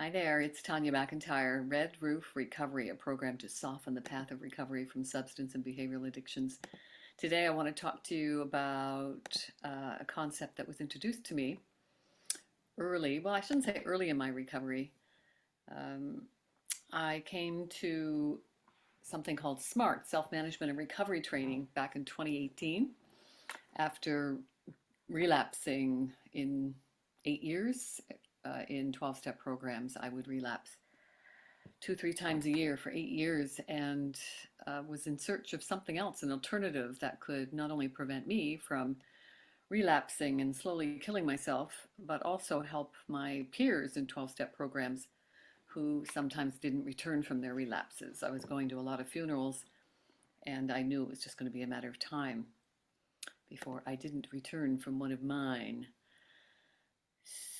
Hi there, it's Tanya McIntyre. Red Roof Recovery, a program to soften the path of recovery from substance and behavioral addictions. Today, I want to talk to you about a concept that was introduced to me early. Well, I shouldn't say early in my recovery. Um, I came to something called SMART, Self Management and Recovery Training, back in 2018 after relapsing in 8 years in 12-step programs. I would relapse 2, 3 times a year for 8 years and was in search of something else, an alternative that could not only prevent me from relapsing and slowly killing myself, but also help my peers in 12-step programs who sometimes didn't return from their relapses. I was going to a lot of funerals and I knew it was just going to be a matter of time before I didn't return from one of mine.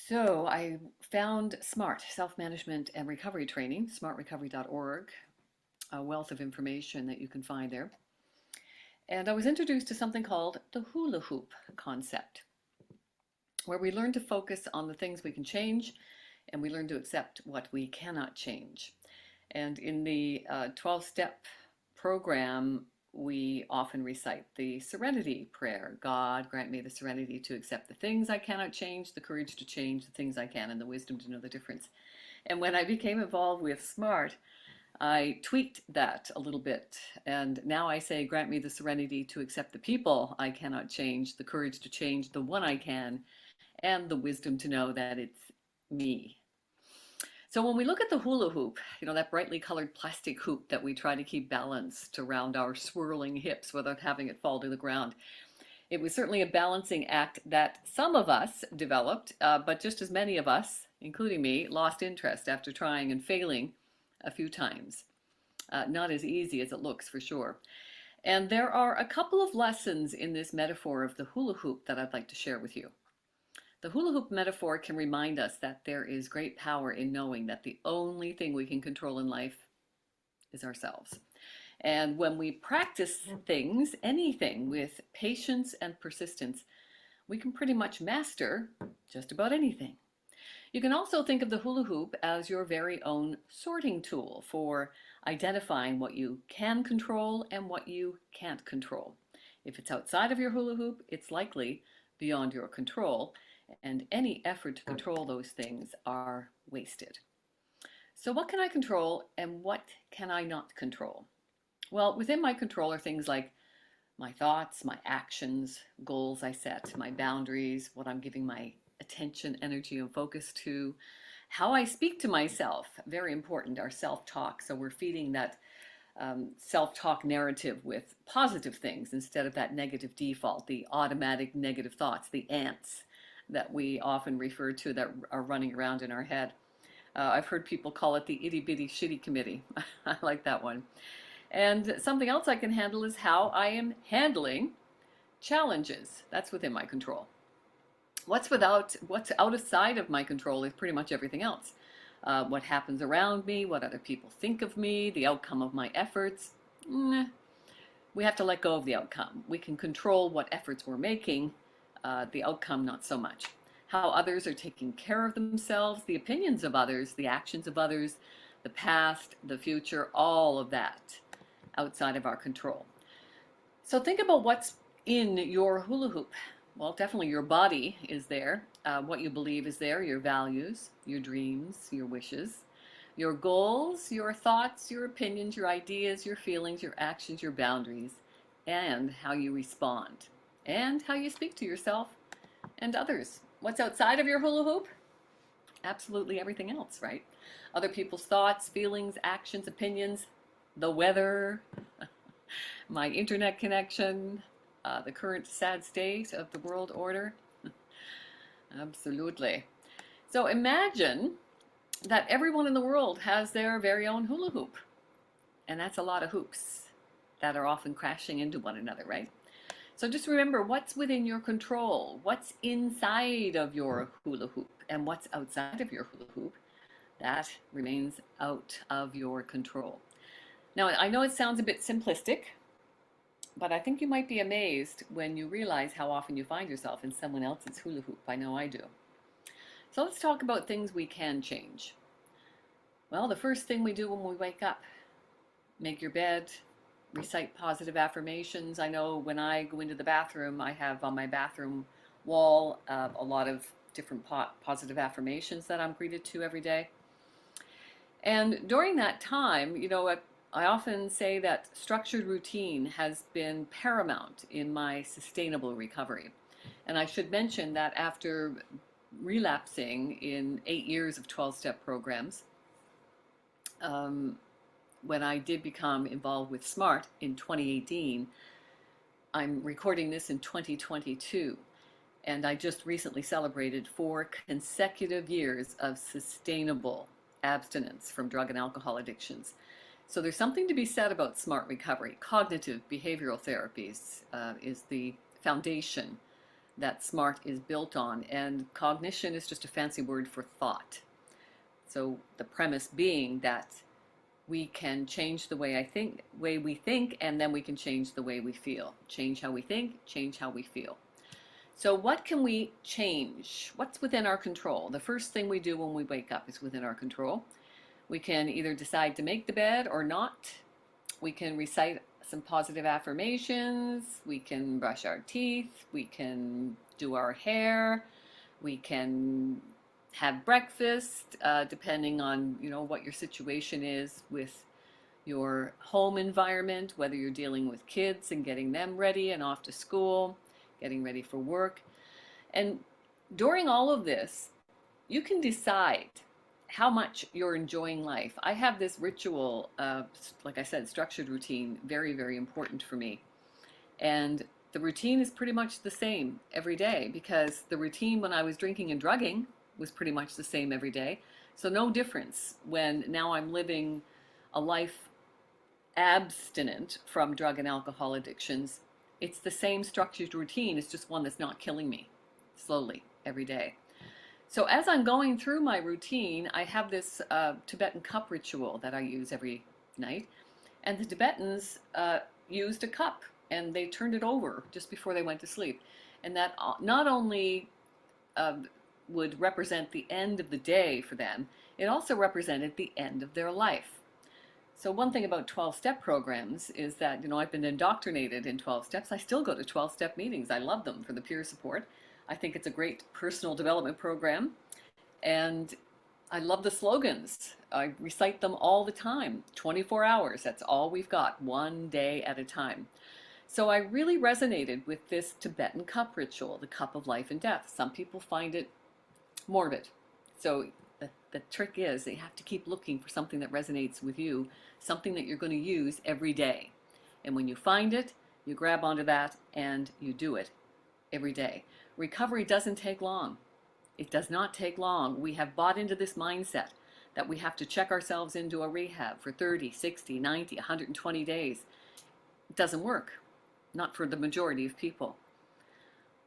So I found SMART, Self-Management and Recovery Training, smartrecovery.org, a wealth of information that you can find there. And I was introduced to something called the hula hoop concept, where we learn to focus on the things we can change and we learn to accept what we cannot change. And in the 12-step program, we often recite the serenity prayer. God, grant me the serenity to accept the things I cannot change, the courage to change the things I can, and the wisdom to know the difference. And when I became involved with SMART, I tweaked that a little bit. And now I say, grant me the serenity to accept the people I cannot change, the courage to change the one I can, and the wisdom to know that it's me. So when we look at the hula hoop, that brightly colored plastic hoop that we try to keep balanced around our swirling hips without having it fall to the ground, it was certainly a balancing act that some of us developed, but just as many of us, including me, lost interest after trying and failing a few times. Not as easy as it looks, for sure. And there are a couple of lessons in this metaphor of the hula hoop that I'd like to share with you. The hula hoop metaphor can remind us that there is great power in knowing that the only thing we can control in life is ourselves. And when we practice things, anything, with patience and persistence, we can pretty much master just about anything. You can also think of the hula hoop as your very own sorting tool for identifying what you can control and what you can't control. If it's outside of your hula hoop, it's likely beyond your control, and any effort to control those things are wasted. So what can I control and what can I not control? Well, within my control are things like my thoughts, my actions, goals I set, my boundaries, what I'm giving my attention, energy, and focus to, how I speak to myself, very important, our self-talk. So we're feeding that self-talk narrative with positive things instead of that negative default, the automatic negative thoughts, the ants that we often refer to that are running around in our head. I've heard people call it the itty bitty shitty committee. I like that one. And something else I can handle is how I am handling challenges. That's within my control. What's out of sight of my control is pretty much everything else. What happens around me, what other people think of me, the outcome of my efforts. We have to let go of the outcome. We can control what efforts we're making, the outcome not so much. How others are taking care of themselves, the opinions of others, the actions of others, the past, the future, all of that outside of our control. So think about what's in your hula hoop. Well, definitely your body is there, what you believe is there, your values, your dreams, your wishes, your goals, your thoughts, your opinions, your ideas, your feelings, your actions, your boundaries, and how you respond, and how you speak to yourself and others. What's outside of your hula hoop? Absolutely everything else, right? Other people's thoughts, feelings, actions, opinions, the weather, my internet connection, the current sad state of the world order. Absolutely. So imagine that everyone in the world has their very own hula hoop. And that's a lot of hoops that are often crashing into one another, right? So just remember what's within your control, what's inside of your hula hoop, and what's outside of your hula hoop. That remains out of your control. Now, I know it sounds a bit simplistic, but I think you might be amazed when you realize how often you find yourself in someone else's hula hoop. I know I do. So let's talk about things we can change. Well, the first thing we do when we wake up, make your bed, recite positive affirmations. I know when I go into the bathroom, I have on my bathroom wall a lot of different positive affirmations that I'm greeted to every day. And during that time, I often say that structured routine has been paramount in my sustainable recovery. And I should mention that after relapsing in 8 years of 12-step programs, um, when I did become involved with SMART in 2018, I'm recording this in 2022, and I just recently celebrated 4 consecutive years of sustainable abstinence from drug and alcohol addictions. So there's something to be said about SMART recovery. Cognitive behavioral therapies is the foundation that SMART is built on, and cognition is just a fancy word for thought. So the premise being that we can change the way we think, and then we can change the way we feel. Change how we think, change how we feel. So what can we change? What's within our control? The first thing we do when we wake up is within our control. We can either decide to make the bed or not. We can recite some positive affirmations. We can brush our teeth. We can do our hair. We can have breakfast, depending on what your situation is with your home environment, whether you're dealing with kids and getting them ready and off to school, getting ready for work. And during all of this, you can decide how much you're enjoying life. I have this ritual, like I said, structured routine, very, very important for me. And the routine is pretty much the same every day, because the routine when I was drinking and drugging was pretty much the same every day. So no difference when now I'm living a life abstinent from drug and alcohol addictions. It's the same structured routine. It's just one that's not killing me slowly every day. So as I'm going through my routine, I have this Tibetan cup ritual that I use every night. And the Tibetans used a cup, and they turned it over just before they went to sleep. And that not only would represent the end of the day for them, it also represented the end of their life. So one thing about 12-step programs is that, I've been indoctrinated in 12 steps. I still go to 12-step meetings. I love them for the peer support. I think it's a great personal development program. And I love the slogans. I recite them all the time. 24 hours, that's all we've got, one day at a time. So I really resonated with this Tibetan cup ritual, the cup of life and death. Some people find it morbid. So the trick is that you have to keep looking for something that resonates with you, something that you're going to use every day. And when you find it, you grab onto that and you do it every day. Recovery doesn't take long. It does not take long. We have bought into this mindset that we have to check ourselves into a rehab for 30, 60, 90, 120 days. It doesn't work. Not for the majority of people.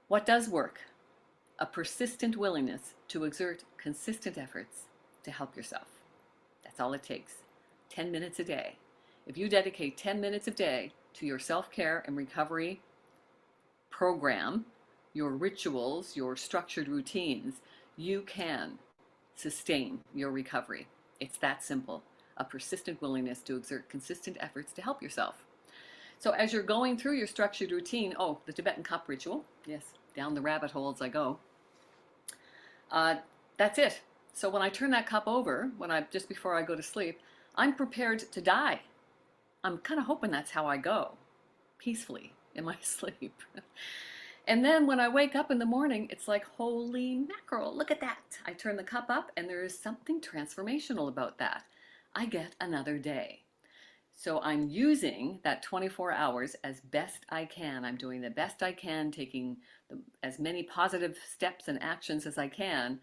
What does work? A persistent willingness to exert consistent efforts to help yourself. That's all it takes. 10 minutes a day. If you dedicate 10 minutes a day to your self-care and recovery program, your rituals, your structured routines, you can sustain your recovery. It's that simple. A persistent willingness to exert consistent efforts to help yourself. So as you're going through your structured routine, the Tibetan cup ritual, yes, down the rabbit hole as I go, that's it. So when I turn that cup over, just before I go to sleep, I'm prepared to die. I'm kind of hoping that's how I go, peacefully in my sleep. And then when I wake up in the morning, it's like, holy mackerel, look at that. I turn the cup up and there is something transformational about that. I get another day. So I'm using that 24 hours as best I can. I'm doing the best I can, taking as many positive steps and actions as I can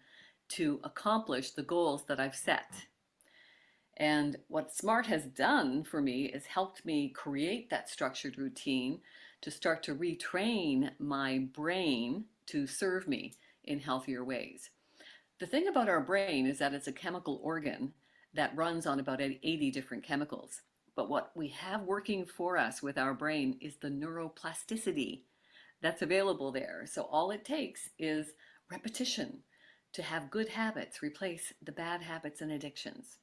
to accomplish the goals that I've set. And what SMART has done for me is helped me create that structured routine to start to retrain my brain to serve me in healthier ways. The thing about our brain is that it's a chemical organ that runs on about 80 different chemicals. But what we have working for us with our brain is the neuroplasticity that's available there. So all it takes is repetition to have good habits replace the bad habits and addictions.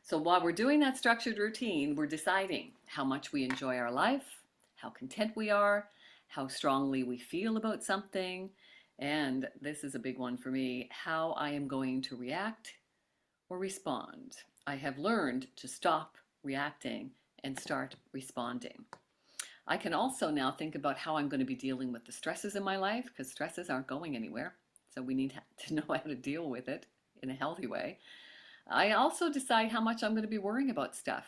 So while we're doing that structured routine, we're deciding how much we enjoy our life, how content we are, how strongly we feel about something, and this is a big one for me, how I am going to react or respond. I have learned to stop reacting and start responding. I can also now think about how I'm going to be dealing with the stresses in my life, because stresses aren't going anywhere. So we need to know how to deal with it in a healthy way. I also decide how much I'm going to be worrying about stuff.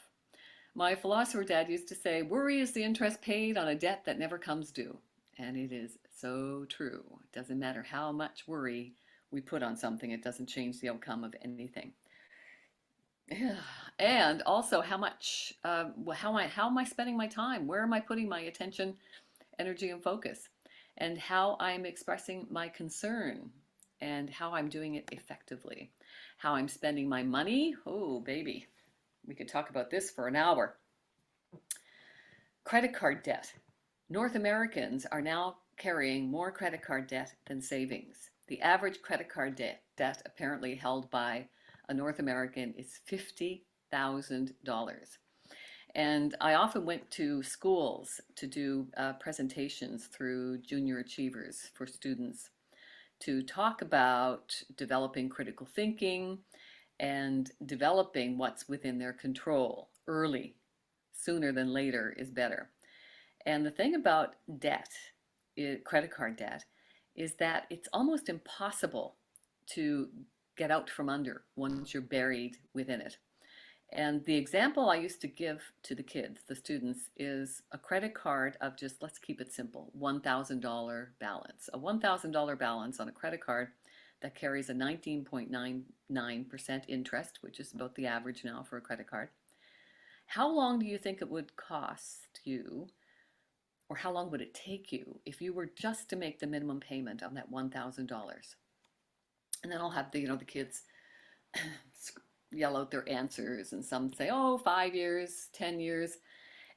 My philosopher dad used to say, worry is the interest paid on a debt that never comes due. And it is so true. It doesn't matter how much worry we put on something, it doesn't change the outcome of anything. Yeah. And also how am I spending my time? Where am I putting my attention, energy, and focus? And how I'm expressing my concern and how I'm doing it effectively. How I'm spending my money. Oh, baby, we could talk about this for an hour. Credit card debt. North Americans are now carrying more credit card debt than savings. The average credit card debt apparently held by a North American is $50,000. And I often went to schools to do presentations through Junior Achievers for students to talk about developing critical thinking and developing what's within their control early. Sooner than later is better. And the thing about debt, credit card debt, is that it's almost impossible to get out from under once you're buried within it. And the example I used to give to the kids, the students, is a credit card of just, let's keep it simple, $1,000 balance. A $1,000 balance on a credit card that carries a 19.99% interest, which is about the average now for a credit card. How long do you think it would cost you, or how long would it take you if you were just to make the minimum payment on that $1,000? And then I'll have the kids yell out their answers, and some say, oh, 5 years, 10 years.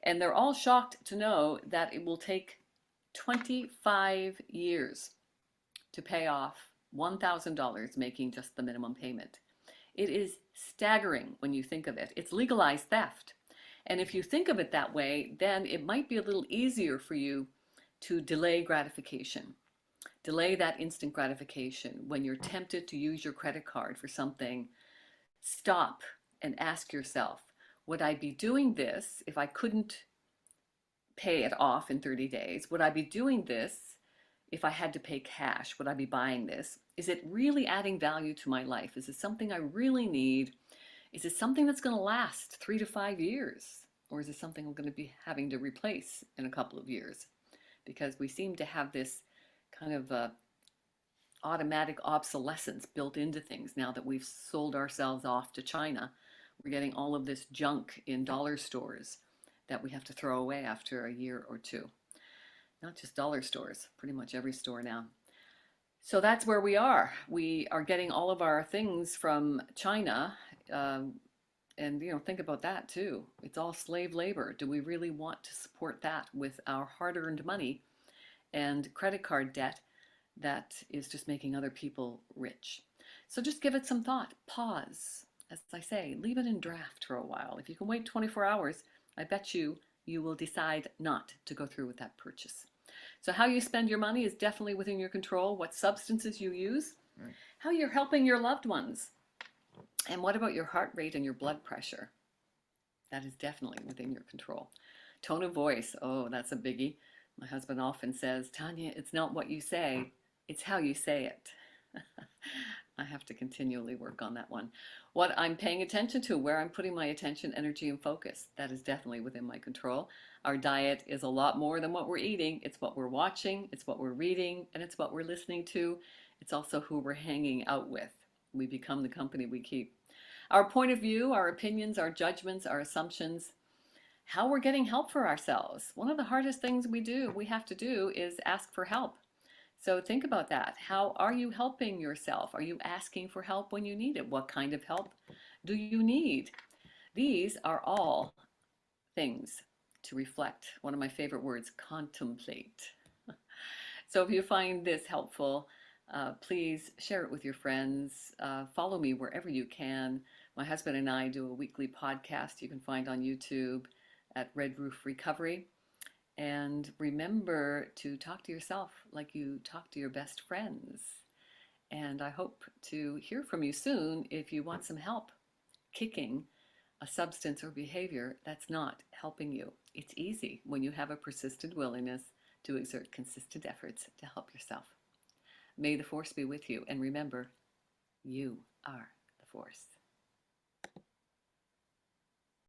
And they're all shocked to know that it will take 25 years to pay off $1,000 making just the minimum payment. It is staggering when you think of it. It's legalized theft. And if you think of it that way, then it might be a little easier for you to delay gratification. Delay that instant gratification. When you're tempted to use your credit card for something, stop and ask yourself, would I be doing this if I couldn't pay it off in 30 days? Would I be doing this if I had to pay cash? Would I be buying this? Is it really adding value to my life? Is it something I really need? Is it something that's going to last 3 to 5 years? Or is it something I'm going to be having to replace in a couple of years? Because we seem to have this kind of automatic obsolescence built into things now that we've sold ourselves off to China. We're getting all of this junk in dollar stores that we have to throw away after a year or two. Not just dollar stores, pretty much every store now. So that's where we are. We are getting all of our things from China. And think about that too. It's all slave labor. Do we really want to support that with our hard-earned money and credit card debt that is just making other people rich? So just give it some thought. Pause. As I say, leave it in draft for a while. If you can wait 24 hours, I bet you will decide not to go through with that purchase. So how you spend your money is definitely within your control. What substances you use, how you're helping your loved ones. And what about your heart rate and your blood pressure? That is definitely within your control. Tone of voice, oh, that's a biggie. My husband often says, Tanya, it's not what you say, it's how you say it. I have to continually work on that one. What I'm paying attention to, where I'm putting my attention, energy, and focus, that is definitely within my control. Our diet is a lot more than what we're eating. It's what we're watching, it's what we're reading, and it's what we're listening to. It's also who we're hanging out with. We become the company we keep. Our point of view, our opinions, our judgments, our assumptions, how we're getting help for ourselves. One of the hardest things we have to do is ask for help. So think about that. How are you helping yourself? Are you asking for help when you need it? What kind of help do you need? These are all things to reflect. One of my favorite words, contemplate. So if you find this helpful, Please share it with your friends. Follow me wherever you can. My husband and I do a weekly podcast you can find on YouTube at Red Roof Recovery. And remember to talk to yourself like you talk to your best friends. And I hope to hear from you soon if you want some help kicking a substance or behavior that's not helping you. It's easy when you have a persistent willingness to exert consistent efforts to help yourself. May the force be with you, and remember, you are the force.